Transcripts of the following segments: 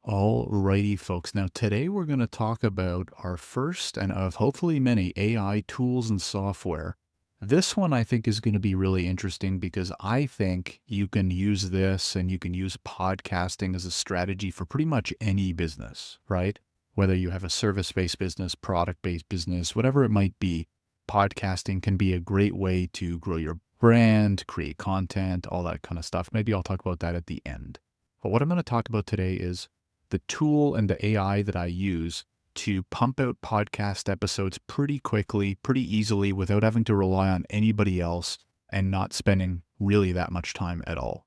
Alrighty, folks. Now, today we're going to talk about our first and of hopefully many AI tools and software. This one I think is going to be really interesting because I think you can use this and you can use podcasting as a strategy for pretty much any business, right? Whether you have a service-based business, product-based business, whatever it might be, podcasting can be a great way to grow your brand, create content, all that kind of stuff. Maybe I'll talk about that at the end. But what I'm going to talk about today is the tool and the AI that I use to pump out podcast episodes pretty quickly, pretty easily, without having to rely on anybody else and not spending really that much time at all.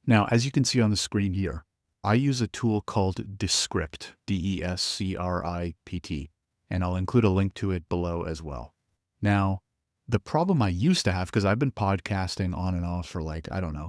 Now, as you can see on the screen here, I use a tool called Descript, Descript, and I'll include a link to it below as well. Now, the problem I used to have, because I've been podcasting on and off for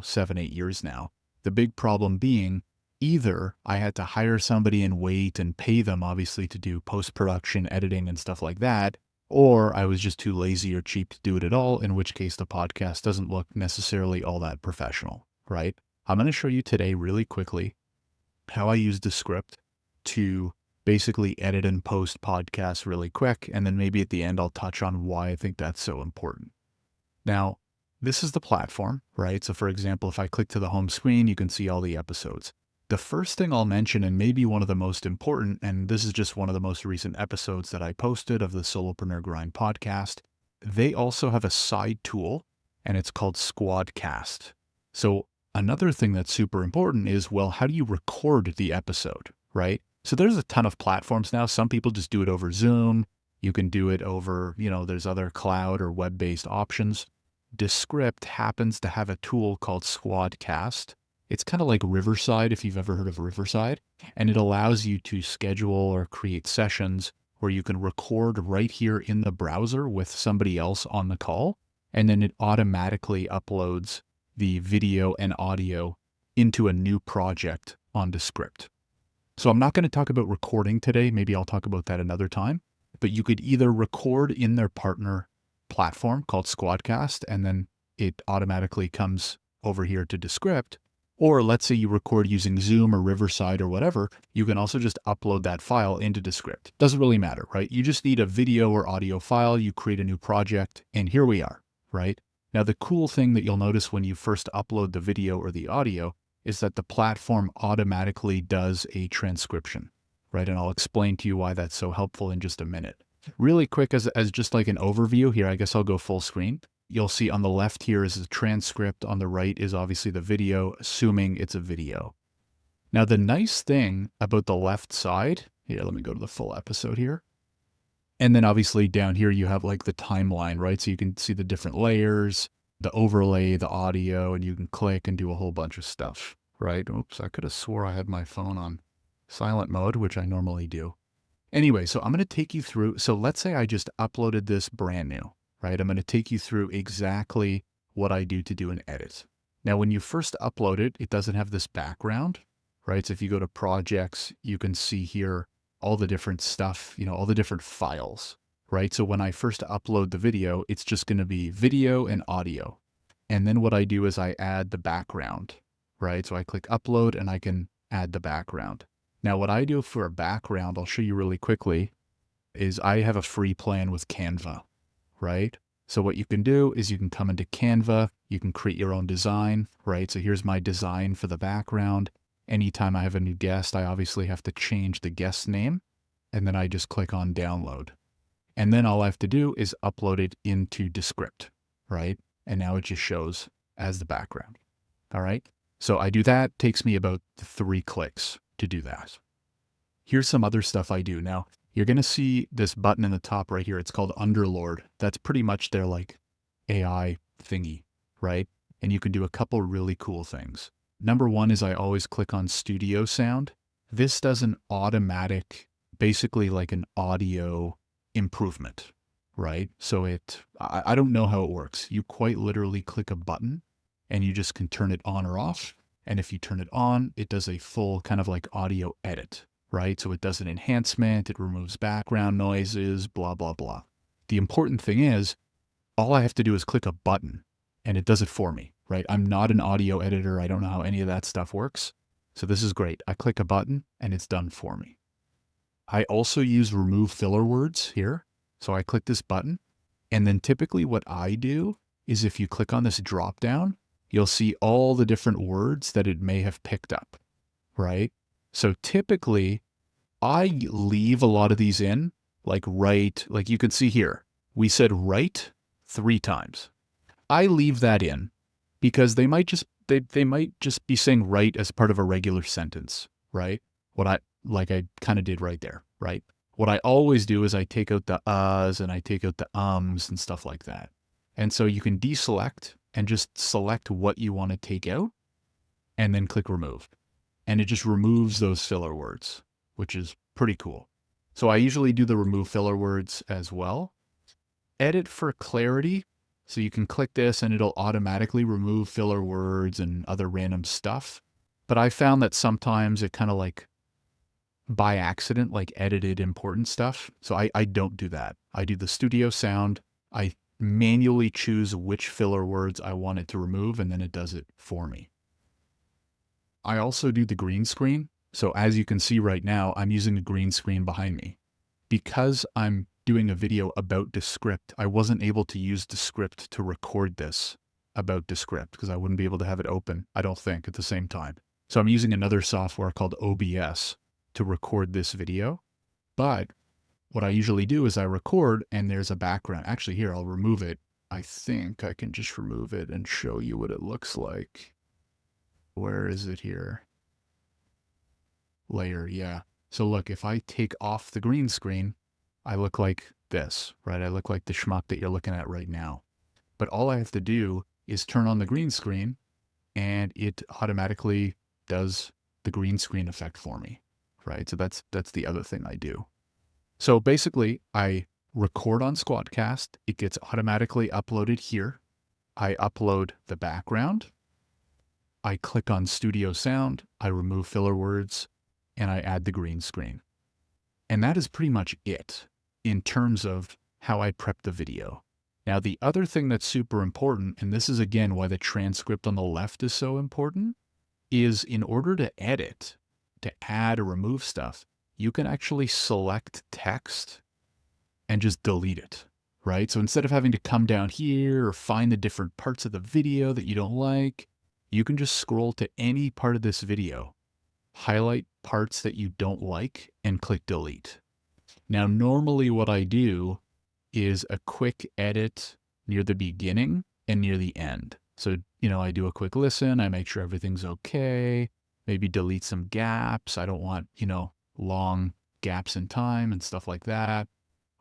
7, 8 years now, the big problem being either I had to hire somebody and wait and pay them, obviously, to do post-production, editing, and stuff like that, or I was just too lazy or cheap to do it at all, in which case the podcast doesn't look necessarily all that professional, right? I'm going to show you today really quickly how I use Descript to basically edit and post podcasts really quick, and then maybe at the end I'll touch on why I think that's so important. Now, this is the platform, right? So for example, if I click to the home screen, you can see all the episodes. The first thing I'll mention, and maybe one of the most important, and this is just one of the most recent episodes that I posted of the Solopreneur Grind podcast, they also have a side tool, and it's called SquadCast. So another thing that's super important is, well, how do you record the episode, right? So there's a ton of platforms now. Some people just do it over Zoom. You can do it over, there's other cloud or web-based options. Descript happens to have a tool called SquadCast. It's kind of like Riverside, if you've ever heard of Riverside, and it allows you to schedule or create sessions where you can record right here in the browser with somebody else on the call, and then it automatically uploads the video and audio into a new project on Descript. So I'm not going to talk about recording today. Maybe I'll talk about that another time, but you could either record in their partner platform called SquadCast, and then it automatically comes over here to Descript. Or let's say you record using Zoom or Riverside or whatever, you can also just upload that file into Descript. Doesn't really matter, right? You just need a video or audio file, you create a new project, and here we are, right? Now, the cool thing that you'll notice when you first upload the video or the audio is that the platform automatically does a transcription, right? And I'll explain to you why that's so helpful in just a minute. Really quick, as just like an overview here, I guess I'll go full screen. You'll see on the left here is the transcript. On the right is obviously the video, assuming it's a video. Now, the nice thing about the left side, here, let me go to the full episode here. And then obviously down here, you have like the timeline, right? So you can see the different layers, the overlay, the audio, and you can click and do a whole bunch of stuff, right? Oops, I could have swore I had my phone on silent mode, which I normally do. Anyway, so I'm going to take you through. So let's say I just uploaded this brand new. Right? I'm going to take you through exactly what I do to do an edit. Now, when you first upload it, it doesn't have this background, right? So if you go to projects, you can see here all the different stuff, all the different files, right? So when I first upload the video, it's just going to be video and audio. And then what I do is I add the background, right? So I click upload and I can add the background. Now, what I do for a background, I'll show you really quickly, is I have a free plan with Canva. Right? So what you can do is you can come into Canva, you can create your own design, right? So here's my design for the background. Anytime I have a new guest, I obviously have to change the guest name, and then I just click on download. And then all I have to do is upload it into Descript, right? And now it just shows as the background. All right? So I do that, takes me about 3 clicks to do that. Here's some other stuff I do. Now, you're going to see this button in the top right here. It's called Underlord. That's pretty much their AI thingy, right? And you can do a couple really cool things. Number one is I always click on Studio Sound. This does an automatic, basically like an audio improvement, right? So I don't know how it works. You quite literally click a button and you just can turn it on or off. And if you turn it on, it does a full kind of like audio edit. Right? So it does an enhancement, it removes background noises, blah, blah, blah. The important thing is, all I have to do is click a button and it does it for me, right? I'm not an audio editor. I don't know how any of that stuff works. So this is great. I click a button and it's done for me. I also use remove filler words here. So I click this button, and then typically what I do is if you click on this drop down, you'll see all the different words that it may have picked up, right? So typically I leave a lot of these in, like right, like you can see here, we said right 3 times. I leave that in because they might just be saying right as part of a regular sentence, right? Like I kind of did right there, right? What I always do is I take out the uhs and I take out the ums and stuff like that. And so you can deselect and just select what you want to take out and then click remove. And it just removes those filler words, which is pretty cool. So I usually do the remove filler words as well. Edit for clarity. So you can click this and it'll automatically remove filler words and other random stuff. But I found that sometimes it kind of like by accident, like edited important stuff. So I don't do that. I do the studio sound. I manually choose which filler words I want it to remove, and then it does it for me. I also do the green screen. So as you can see right now, I'm using a green screen behind me. Because I'm doing a video about Descript, I wasn't able to use Descript to record this about Descript because I wouldn't be able to have it open, I don't think, at the same time. So I'm using another software called OBS to record this video. But what I usually do is I record and there's a background. Actually, here, I'll remove it. I think I can just remove it and show you what it looks like. Where is it here? Layer, yeah. So look, if I take off the green screen, I look like this, right? I look like the schmuck that you're looking at right now. But all I have to do is turn on the green screen and it automatically does the green screen effect for me, right? So that's the other thing I do. So basically, I record on SquadCast. It gets automatically uploaded here. I upload the background. I click on Studio Sound. I remove filler words, and I add the green screen. And that is pretty much it in terms of how I prep the video. Now, the other thing that's super important, and this is again why the transcript on the left is so important, is in order to edit, to add or remove stuff, you can actually select text and just delete it, right? So instead of having to come down here or find the different parts of the video that you don't like, you can just scroll to any part of this video, highlight parts that you don't like, and click delete. Now, normally what I do is a quick edit near the beginning and near the end. So, I do a quick listen, I make sure everything's okay, maybe delete some gaps. I don't want, long gaps in time and stuff like that.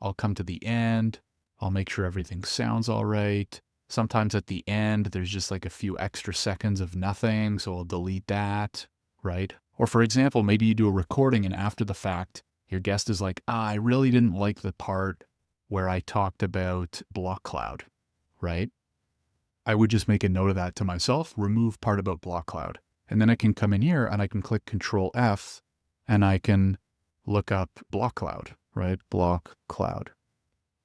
I'll come to the end. I'll make sure everything sounds all right. Sometimes at the end, there's just like a few extra seconds of nothing, so I'll delete that, right? Or for example, maybe you do a recording and after the fact, your guest is like, I really didn't like the part where I talked about block cloud, right? I would just make a note of that to myself, remove part about block cloud. And then I can come in here and I can click Control F and I can look up block cloud, right? Block cloud.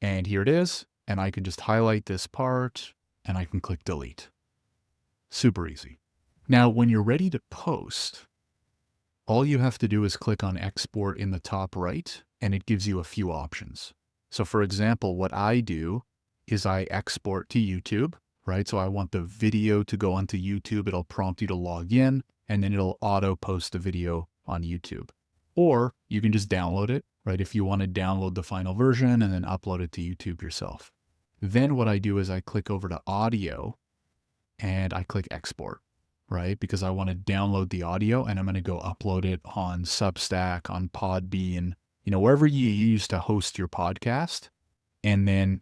And here it is. And I can just highlight this part and I can click delete. Super easy. Now, when you're ready to post, all you have to do is click on export in the top right and it gives you a few options. So for example, what I do is I export to YouTube, right? So I want the video to go onto YouTube. It'll prompt you to log in and then it'll auto post the video on YouTube. Or you can just download it, right? If you want to download the final version and then upload it to YouTube yourself. Then what I do is I click over to audio and I click export, right? Because I want to download the audio and I'm going to go upload it on Substack, on Podbean, wherever you use to host your podcast. And then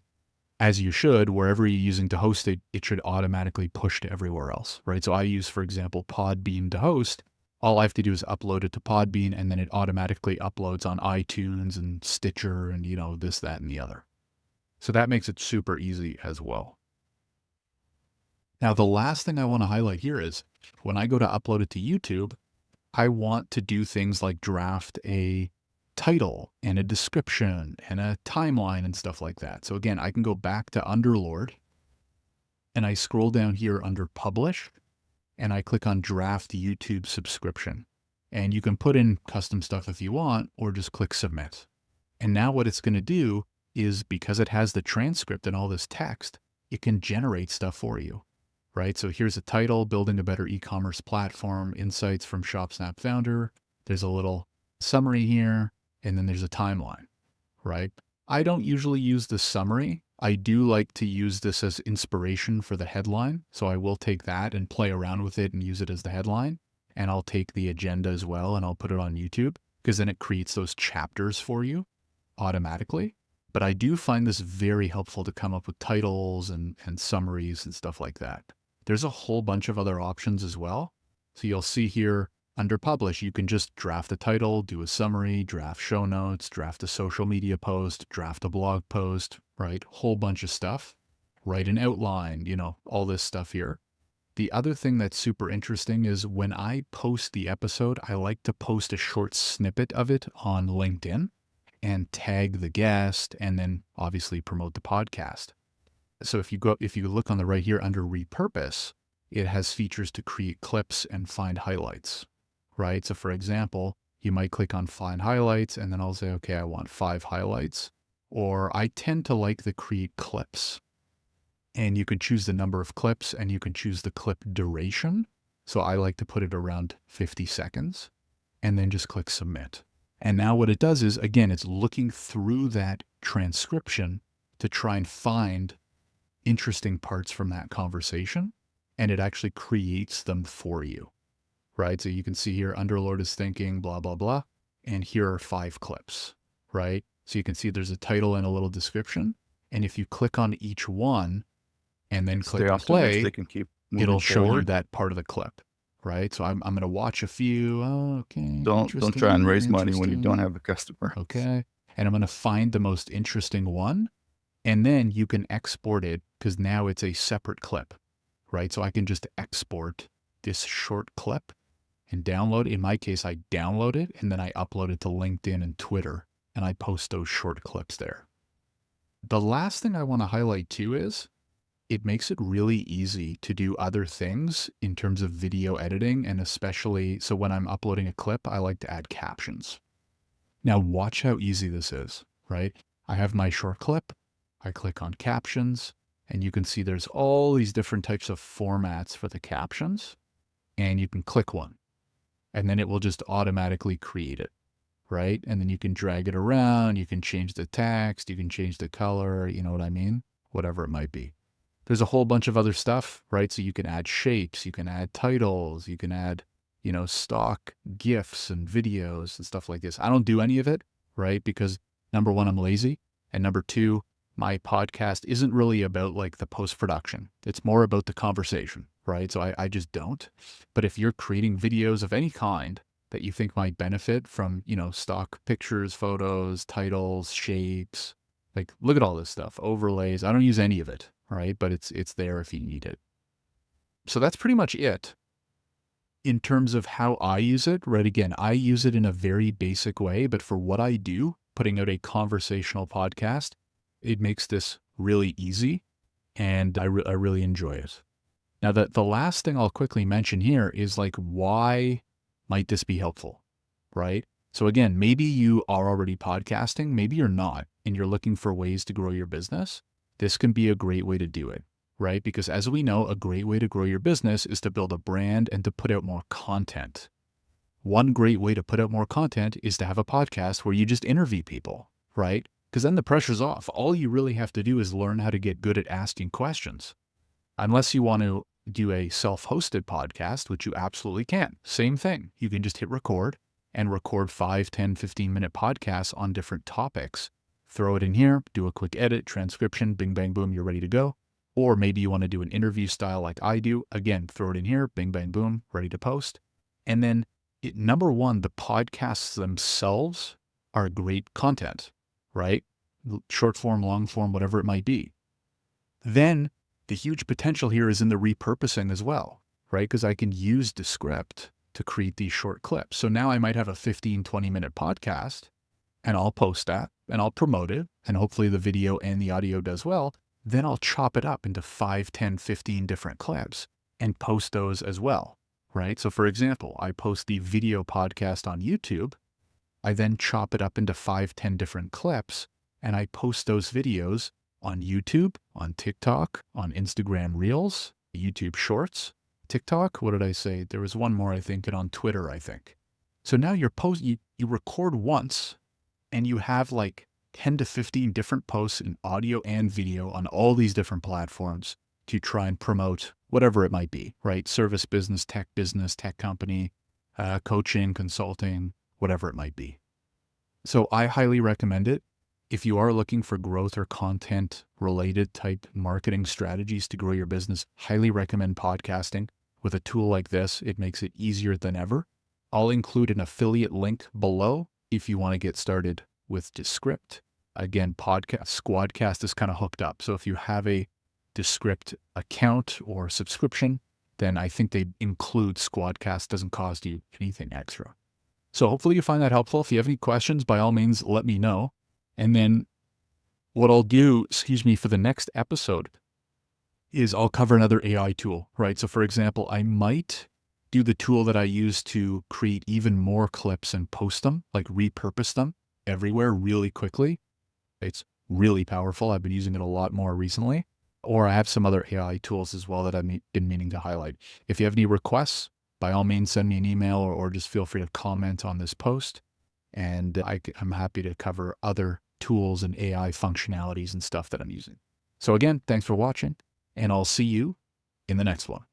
as you should, wherever you're using to host it, it should automatically push to everywhere else, right? So I use, for example, Podbean to host. All I have to do is upload it to Podbean and then it automatically uploads on iTunes and Stitcher and, this, that, and the other. So that makes it super easy as well. Now, the last thing I want to highlight here is when I go to upload it to YouTube, I want to do things like draft a title and a description and a timeline and stuff like that. So again, I can go back to Underlord and I scroll down here under Publish and I click on Draft YouTube Subscription. And you can put in custom stuff if you want, or just click submit. And now what it's going to do is, because it has the transcript and all this text, it can generate stuff for you, right? So here's a title, Building a Better E-commerce Platform, Insights from ShopSnap Founder. There's a little summary here, and then there's a timeline, right? I don't usually use the summary. I do like to use this as inspiration for the headline. So I will take that and play around with it and use it as the headline. And I'll take the agenda as well, and I'll put it on YouTube, because then it creates those chapters for you automatically. But I do find this very helpful to come up with titles and summaries and stuff like that. There's a whole bunch of other options as well. So you'll see here under publish, you can just draft a title, do a summary, draft show notes, draft a social media post, draft a blog post, right? Whole bunch of stuff, write an outline, you know, all this stuff here. The other thing that's super interesting is when I post the episode, I like to post a short snippet of it on LinkedIn and tag the guest, and then obviously promote the podcast. So if you look on the right here under repurpose, it has features to create clips and find highlights, right? So for example, you might click on find highlights, and then I'll say, okay, I want 5 highlights, or I tend to like the create clips. And you can choose the number of clips, and you can choose the clip duration. So I like to put it around 50 seconds, and then just click submit. And now what it does is, again, it's looking through that transcription to try and find interesting parts from that conversation, and it actually creates them for you, right? So you can see here, Underlord is thinking, blah, blah, blah, and here are 5 clips, right? So you can see there's a title and a little description, and if you click on each one and then click play, they can keep it'll show forward. you that part of the clip, right? So I'm going to watch a few. Oh, okay. Don't try and raise money when you don't have a customer. Okay. And I'm going to find the most interesting one, and then you can export it, because now it's a separate clip, right? So I can just export this short clip and download it. In my case, I download it and then I upload it to LinkedIn and Twitter, and I post those short clips there. The last thing I want to highlight too is it makes it really easy to do other things in terms of video editing, and especially, so when I'm uploading a clip, I like to add captions. Now watch how easy this is, right? I have my short clip, I click on captions, and you can see there's all these different types of formats for the captions, and you can click one, and then it will just automatically create it, right? And then you can drag it around, you can change the text, you can change the color, you know what I mean? Whatever it might be. There's a whole bunch of other stuff, right? So you can add shapes, you can add titles, you can add, you know, stock GIFs and videos and stuff like this. I don't do any of it, right? Because number one, I'm lazy. And number two, my podcast isn't really about like the post-production. It's more about the conversation, right? So I just don't. But if you're creating videos of any kind that you think might benefit from, you know, stock pictures, photos, titles, shapes, like look at all this stuff, overlays. I don't use any of it, right? But it's there if you need it. So that's pretty much it. In terms of how I use it, right? Again, I use it in a very basic way, but for what I do, putting out a conversational podcast, it makes this really easy, and I really enjoy it. Now, the last thing I'll quickly mention here is like, why might this be helpful, right? So again, maybe you are already podcasting, maybe you're not, and you're looking for ways to grow your business. This can be a great way to do it, right? Because as we know, a great way to grow your business is to build a brand and to put out more content. One great way to put out more content is to have a podcast where you just interview people, right? Because then the pressure's off. All you really have to do is learn how to get good at asking questions. Unless you want to do a self-hosted podcast, which you absolutely can. Same thing. You can just hit record and record 5, 10, 15-minute podcasts on different topics. Throw it in here, do a quick edit, transcription, bing, bang, boom, you're ready to go. Or maybe you want to do an interview style like I do. Again, throw it in here, bing, bang, boom, ready to post. And then number one, the podcasts themselves are great content, right? Short form, long form, whatever it might be. Then the huge potential here is in the repurposing as well, right? Because I can use Descript to create these short clips. So now I might have a 15, 20-minute podcast, and I'll post that, and I'll promote it, and hopefully the video and the audio does well. Then I'll chop it up into 5, 10, 15 different clips and post those as well, right? So for example, I post the video podcast on YouTube. I then chop it up into 5, 10 different clips, and I post those videos on YouTube, on TikTok, on Instagram Reels, YouTube Shorts, TikTok. What did I say? There was one more, I think, and on Twitter, I think. So now you record once, and you have like 10 to 15 different posts in audio and video on all these different platforms to try and promote whatever it might be, right? Service business, tech company, coaching, consulting, whatever it might be. So I highly recommend it. If you are looking for growth or content related type marketing strategies to grow your business, highly recommend podcasting. With a tool like this, it makes it easier than ever. I'll include an affiliate link below if you want to get started with Descript. Again, SquadCast is kind of hooked up. So if you have a Descript account or subscription, then I think they include SquadCast. Doesn't cost you anything extra. So hopefully you find that helpful. If you have any questions, by all means, let me know. And then what I'll do, for the next episode is I'll cover another AI tool, right? So for example, I might do the tool that I use to create even more clips and post them, like repurpose them everywhere really quickly. It's really powerful. I've been using it a lot more recently. Or I have some other AI tools as well that I've been meaning to highlight. If you have any requests, by all means, send me an email or just feel free to comment on this post. And I'm happy to cover other tools and AI functionalities and stuff that I'm using. So again, thanks for watching, and I'll see you in the next one.